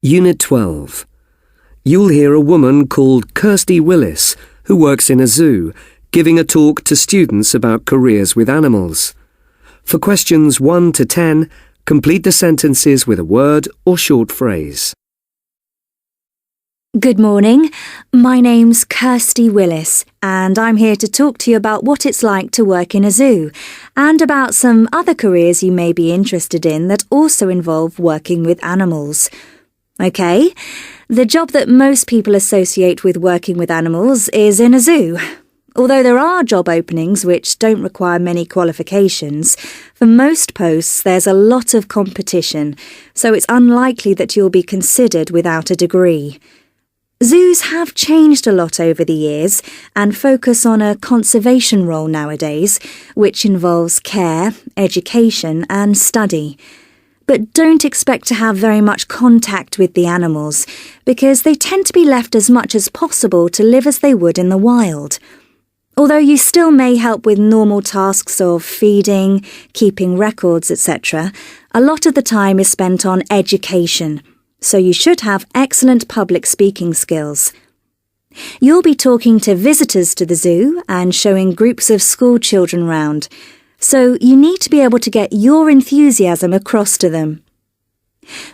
Unit 12. You'll hear a woman called Kirsty Willis, who works in a zoo, giving a talk to students about careers with animals. For questions 1 to 10, complete the sentences with a word or short phrase. Good morning. My name's Kirsty Willis, and I'm here to talk to you about what it's like to work in a zoo, and about some other careers you may be interested in that also involve working with animals. Okay, the job that most people associate with working with animals is in a zoo. Although there are job openings which don't require many qualifications, for most posts there's a lot of competition, so it's unlikely that you'll be considered without a degree. Zoos have changed a lot over the years and focus on a conservation role nowadays, which involves care, education and study. But don't expect to have very much contact with the animals, because they tend to be left as much as possible to live as they would in the wild. Although you still may help with normal tasks of feeding, keeping records, etc., a lot of the time is spent on education. So you should have excellent public speaking skills. You'll be talking to visitors to the zoo and showing groups of school children round, so you need to be able to get your enthusiasm across to them.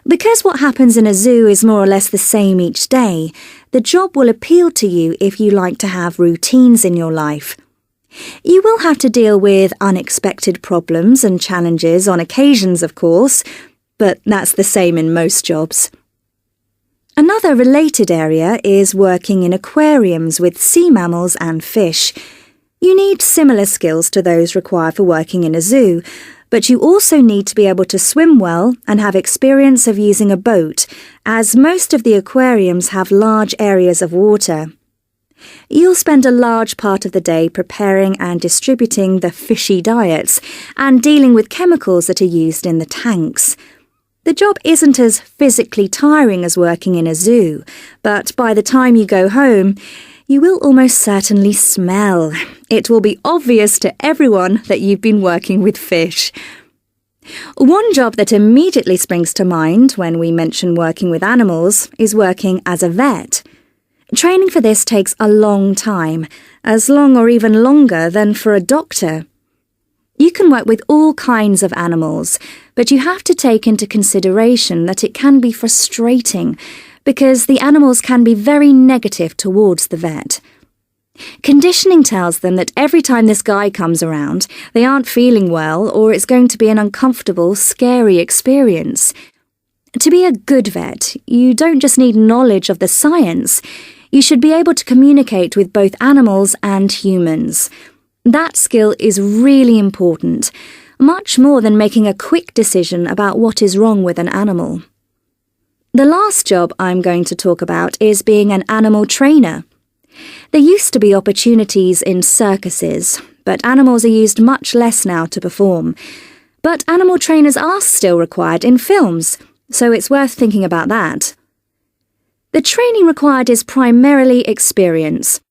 Because what happens in a zoo is more or less the same each day, the job will appeal to you if you like to have routines in your life. You will have to deal with unexpected problems and challenges on occasions, of course, but that's the same in most jobs. Another related area is working in aquariums with sea mammals and fish. You need similar skills to those required for working in a zoo, but you also need to be able to swim well and have experience of using a boat, as most of the aquariums have large areas of water. You'll spend a large part of the day preparing and distributing the fishy diets and dealing with chemicals that are used in the tanks. The job isn't as physically tiring as working in a zoo, but by the time you go home, you will almost certainly smell. It will be obvious to everyone that you've been working with fish. One job that immediately springs to mind when we mention working with animals is working as a vet. Training for this takes a long time, as long or even longer than for a doctor. You can work with all kinds of animals, but you have to take into consideration that it can be frustrating because the animals can be very negative towards the vet. Conditioning tells them that every time this guy comes around, they aren't feeling well or it's going to be an uncomfortable, scary experience. To be a good vet, you don't just need knowledge of the science. You should be able to communicate with both animals and humans. That skill is really important, much more than making a quick decision about what is wrong with an animal. The last job I'm going to talk about is being an animal trainer. There used to be opportunities in circuses, but animals are used much less now to perform. But animal trainers are still required in films, so it's worth thinking about that. The training required is primarily experience.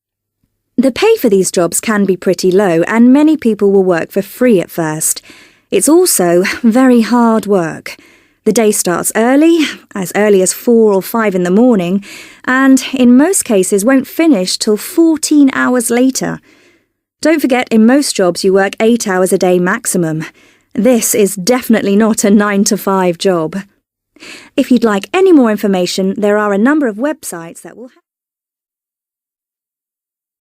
The pay for these jobs can be pretty low, and many people will work for free at first. It's also very hard work. The day starts early as 4 or 5 in the morning, and in most cases won't finish till 14 hours later. Don't forget, in most jobs you work 8 hours a day maximum. This is definitely not a 9-to-5 job. If you'd like any more information, there are a number of websites that will